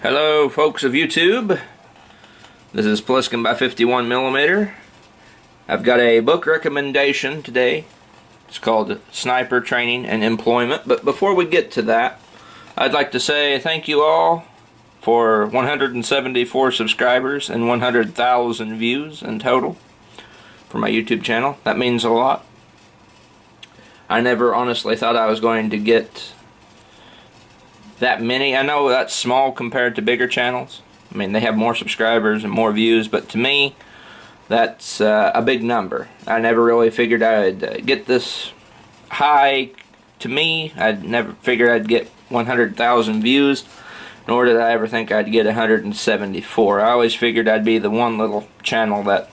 Hello folks of YouTube, this is Pliskin by 51mm. I've got a book recommendation today. It's called Sniper Training and Employment. But before we get to that, I'd like to say thank you all for 174 subscribers and 100,000 views in total for my YouTube channel. That means a lot. I never honestly thought I was going to get that many. I know that's small compared to bigger channels. I mean, they have more subscribers and more views, but to me, that's a big number. I never really figured I'd get this high. To me, I'd never figured I'd get 100,000 views, nor did I ever think I'd get 174. I always figured I'd be the one little channel that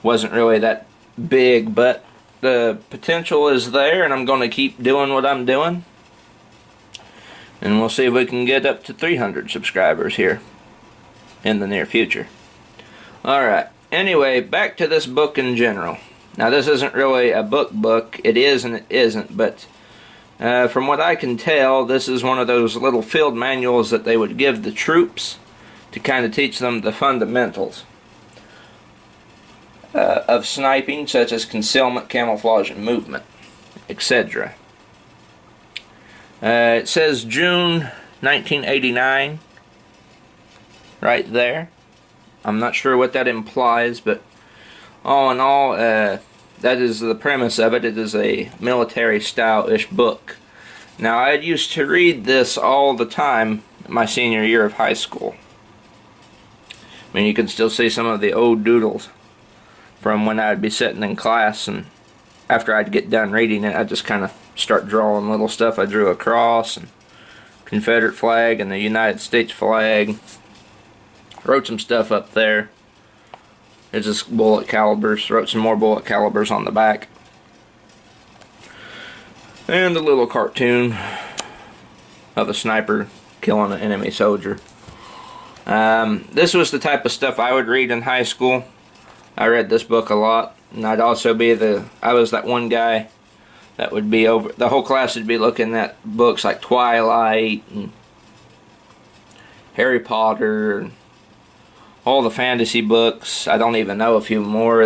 wasn't really that big, but the potential is there, and I'm going to keep doing what I'm doing. And we'll see if we can get up to 300 subscribers here in the near future. Alright, anyway, back to this book in general. Now, this isn't really a book. It is and it isn't, but from what I can tell, this is one of those little field manuals that they would give the troops to kind of teach them the fundamentals of sniping, such as concealment, camouflage, and movement, etc. It says June 1989 right there. I'm not sure what that implies, but all in all, that is the premise of it. It is a military style-ish book. Now, I used to read this all the time my senior year of high school. I mean, you can still see some of the old doodles from when I'd be sitting in class, and after I'd get done reading it, I'd just kind of start drawing little stuff. I drew a cross and Confederate flag and the United States flag. Wrote some stuff up there. It's just bullet calibers. Wrote some more bullet calibers on the back. And a little cartoon of a sniper killing an enemy soldier. This was the type of stuff I would read in high school. I read this book a lot. And I'd also be I was that one guy that would be over, the whole class would be looking at books like Twilight and Harry Potter and all the fantasy books. I don't even know a few more.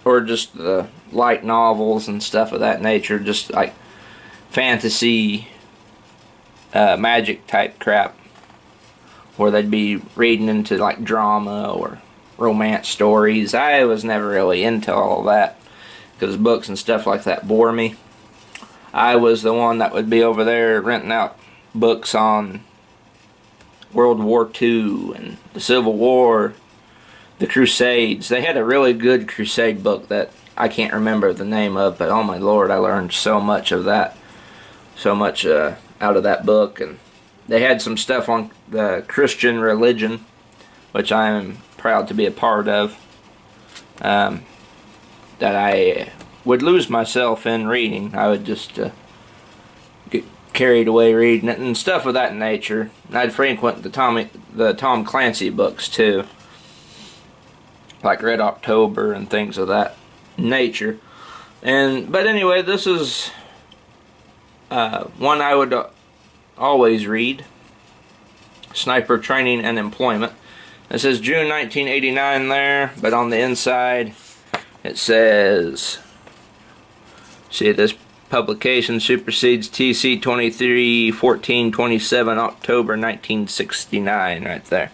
Or just the light novels and stuff of that nature, just like fantasy, magic type crap, where they'd be reading into like drama or romance stories. I was never really into all that, because books and stuff like that bore me. I was the one that would be over there renting out books on World War II and the Civil War, the Crusades. They had a really good Crusade book that I can't remember the name of, but oh my lord, I learned so much of that. So much out of that book. And they had some stuff on the Christian religion, which I am proud to be a part of. That I would lose myself in reading. I would just get carried away reading it and stuff of that nature. I'd frequent the Tom Clancy books too, like Red October and things of that nature. But anyway, this is one I would always read. Sniper Training and Employment. It says June 1989 there, but on the inside it says, see, this publication supersedes TC 23-14-27 October 1969 right there.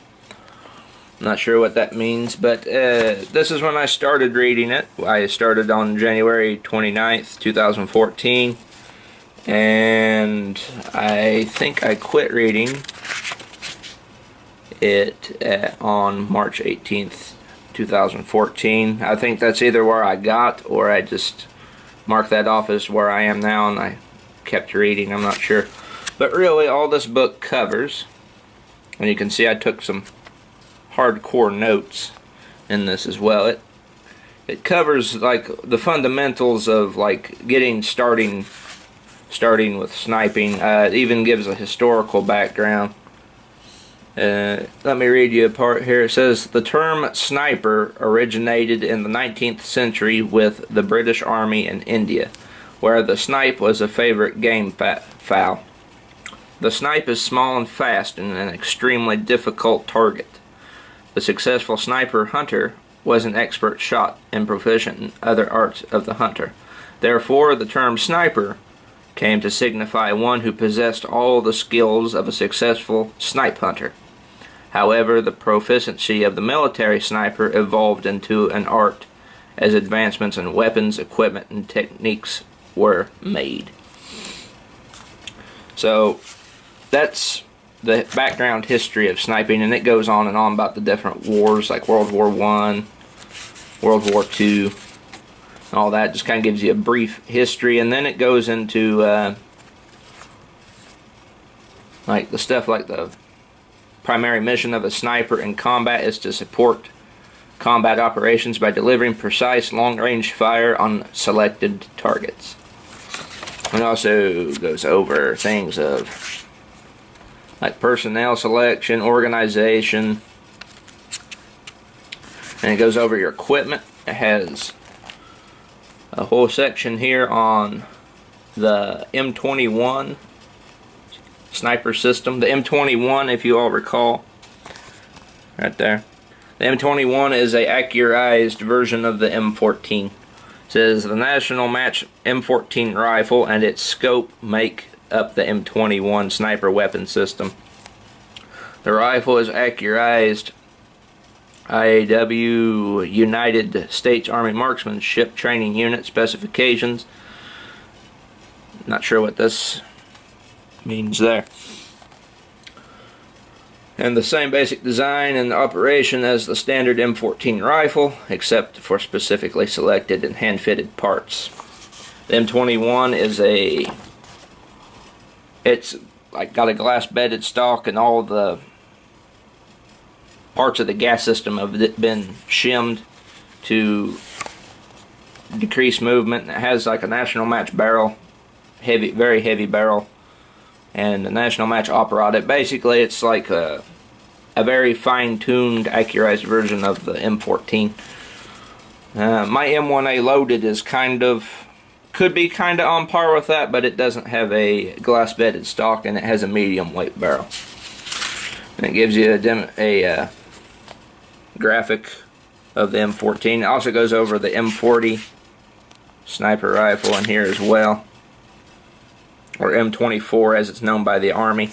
I'm not sure what that means, but this is when I started reading it. I started on January 29th, 2014, and I think I quit reading it on March 18th, 2014. I think that's either where I got, or I just marked that off as where I am now and I kept reading. I'm not sure. But really, all this book covers, and you can see I took some hardcore notes in this as well. It covers like the fundamentals of like starting with sniping. It even gives a historical background. Let me read you a part here. It says, the term sniper originated in the 19th century with the British Army in India, where the snipe was a favorite game fowl. The snipe is small and fast and an extremely difficult target. The successful sniper hunter was an expert shot and proficient in other arts of the hunter. Therefore, the term sniper came to signify one who possessed all the skills of a successful snipe hunter. However, the proficiency of the military sniper evolved into an art as advancements in weapons, equipment, and techniques were made. So, that's the background history of sniping, and it goes on and on about the different wars, like World War I, World War II, and all that. Just kind of gives you a brief history, and then it goes into like the stuff like the primary mission of a sniper in combat is to support combat operations by delivering precise long-range fire on selected targets. It also goes over things of like personnel selection, organization, and it goes over your equipment. It has a whole section here on the M21 sniper system. The M21, if you all recall, right there. The M21 is a accurized version of the M14. It says the National Match M14 rifle and its scope make up the M21 sniper weapon system. The rifle is accurized IAW United States Army Marksmanship Training Unit specifications. Not sure what this means there. And the same basic design and operation as the standard M14 rifle, except for specifically selected and hand-fitted parts. The M21 is it's like got a glass bedded stock, and all the parts of the gas system have been shimmed to decrease movement. It has like a National Match barrel, heavy, very heavy barrel, and the National Match operatic. Basically, it's like a very fine-tuned, accurized version of the M14. My M1A loaded is could be kind of on par with that, but it doesn't have a glass-bedded stock, and it has a medium-weight barrel. And it gives you a graphic of the M14. It also goes over the M40 sniper rifle in here as well, or M24 as it's known by the Army.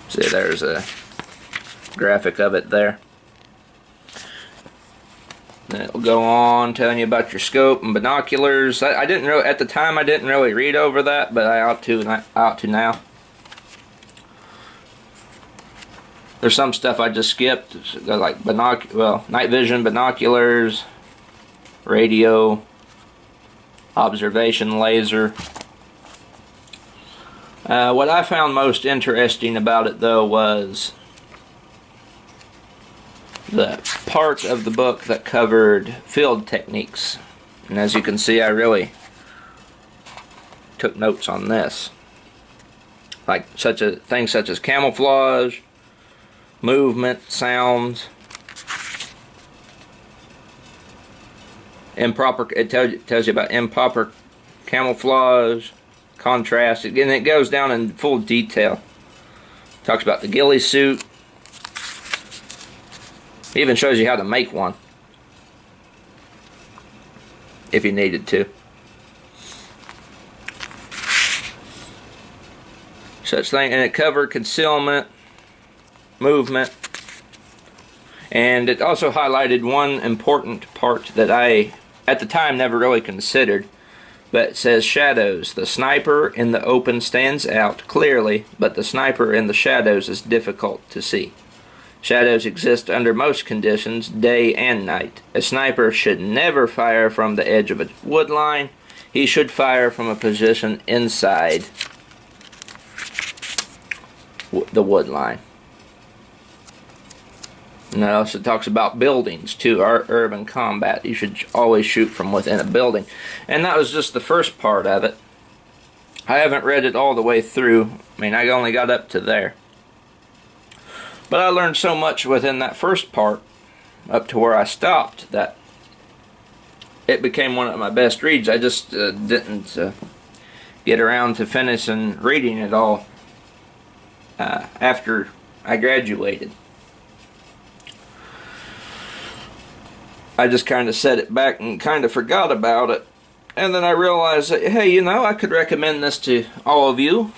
See, there's a graphic of it there. Then it'll go on telling you about your scope and binoculars. I didn't really, at the time I didn't really read over that, but I ought to now. There's some stuff I just skipped, like night vision, binoculars, radio, observation laser. What I found most interesting about it, though, was the part of the book that covered field techniques. And as you can see, I really took notes on this. Like things such as camouflage, movement, sounds, it tells you about improper camouflage, contrast. Again, it goes down in full detail. Talks about the ghillie suit. It even shows you how to make one, if you needed to. Such thing, and it covered concealment, movement, and it also highlighted one important part that I, at the time, never really considered. But it says shadows. The sniper in the open stands out clearly, but the sniper in the shadows is difficult to see. Shadows exist under most conditions, day and night. A sniper should never fire from the edge of a wood line. He should fire from a position inside the wood line. And it also talks about buildings too, urban combat. You should always shoot from within a building. And that was just the first part of it. I haven't read it all the way through. I mean, I only got up to there. But I learned so much within that first part, up to where I stopped, that it became one of my best reads. I just didn't get around to finishing reading it all after I graduated. I just kind of set it back and kind of forgot about it. And then I realized that, hey, you know, I could recommend this to all of you.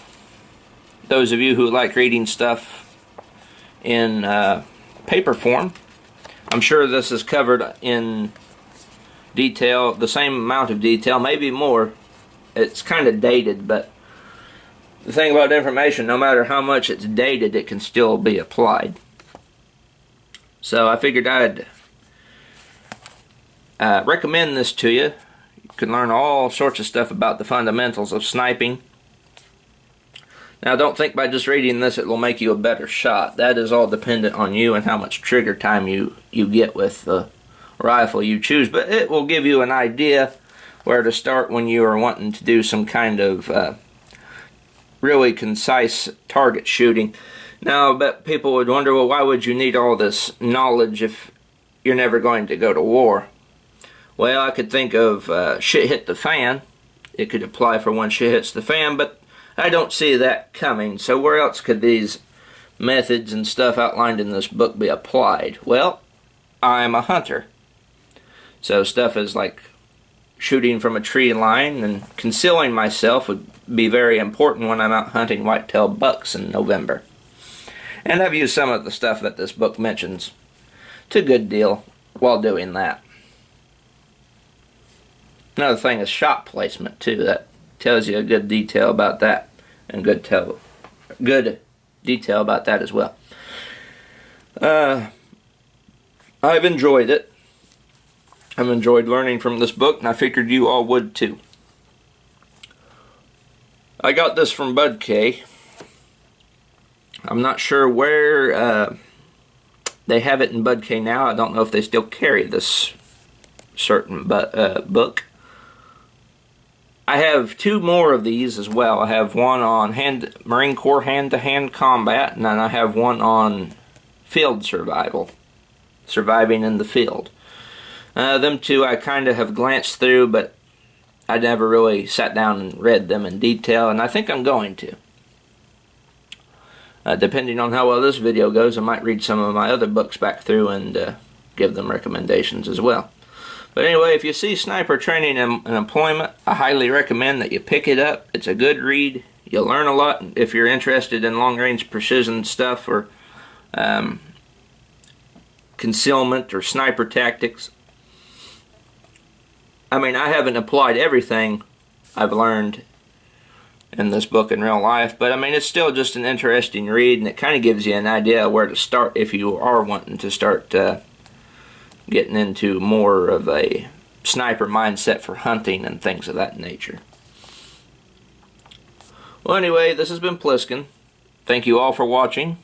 Those of you who like reading stuff in paper form. I'm sure this is covered in detail, the same amount of detail, maybe more. It's kind of dated, but the thing about information, no matter how much it's dated, it can still be applied. So I figured I'd recommend this to you. You can learn all sorts of stuff about the fundamentals of sniping. Now, don't think by just reading this it will make you a better shot. That is all dependent on you and how much trigger time you get with the rifle you choose. But it will give you an idea where to start when you are wanting to do some kind of really concise target shooting. Now, I bet people would wonder, well, why would you need all this knowledge if you're never going to go to war? Well, I could think of shit hit the fan. It could apply for when shit hits the fan, but I don't see that coming. So where else could these methods and stuff outlined in this book be applied? Well, I'm a hunter. So stuff is like shooting from a tree line and concealing myself would be very important when I'm out hunting white-tailed bucks in November. And I've used some of the stuff that this book mentions to a good deal while doing that. Another thing is shot placement too. That tells you a good detail about that, and good detail about that as well. I've enjoyed it. I've enjoyed learning from this book, and I figured you all would too. I got this from Bud K. I'm not sure where they have it in Bud K now. I don't know if they still carry this certain book. I have two more of these as well. I have one on Marine Corps hand-to-hand combat, and then I have one on field survival, surviving in the field. Them two I kind of have glanced through, but I never really sat down and read them in detail, and I think I'm going to. Depending on how well this video goes, I might read some of my other books back through and give them recommendations as well. But anyway, if you see Sniper Training and Employment, I highly recommend that you pick it up. It's a good read. You'll learn a lot if you're interested in long-range precision stuff or concealment or sniper tactics. I mean, I haven't applied everything I've learned in this book in real life, but I mean, it's still just an interesting read, and it kind of gives you an idea of where to start if you are wanting to start getting into more of a sniper mindset for hunting and things of that nature. Well, anyway, this has been Pliskin. Thank you all for watching.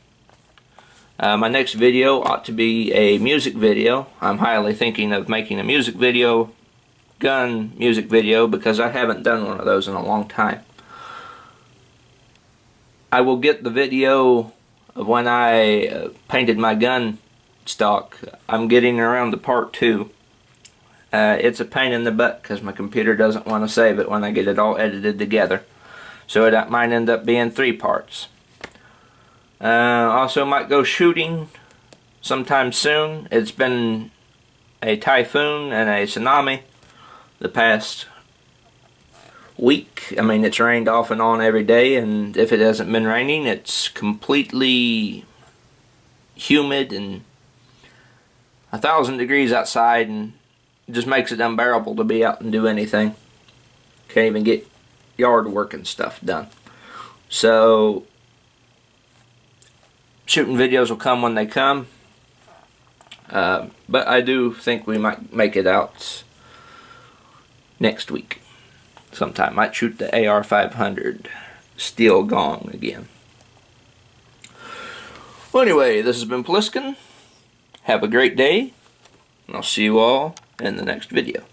My next video ought to be a music video. I'm highly thinking of making a music video, gun music video, because I haven't done one of those in a long time. I will get the video of when I painted my gun stock. I'm getting around to part 2. It's a pain in the butt because my computer doesn't want to save it when I get it all edited together. So it might end up being 3 parts. Also might go shooting sometime soon. It's been a typhoon and a tsunami the past week. I mean, it's rained off and on every day, and if it hasn't been raining, it's completely humid and 1,000 degrees outside, and it just makes it unbearable to be out and do anything. Can't even get yard work and stuff done. So shooting videos will come when they come, but I do think we might make it out next week sometime. Might shoot the AR-500 steel gong again. Well, anyway, this has been Pliskin. Have a great day, and I'll see you all in the next video.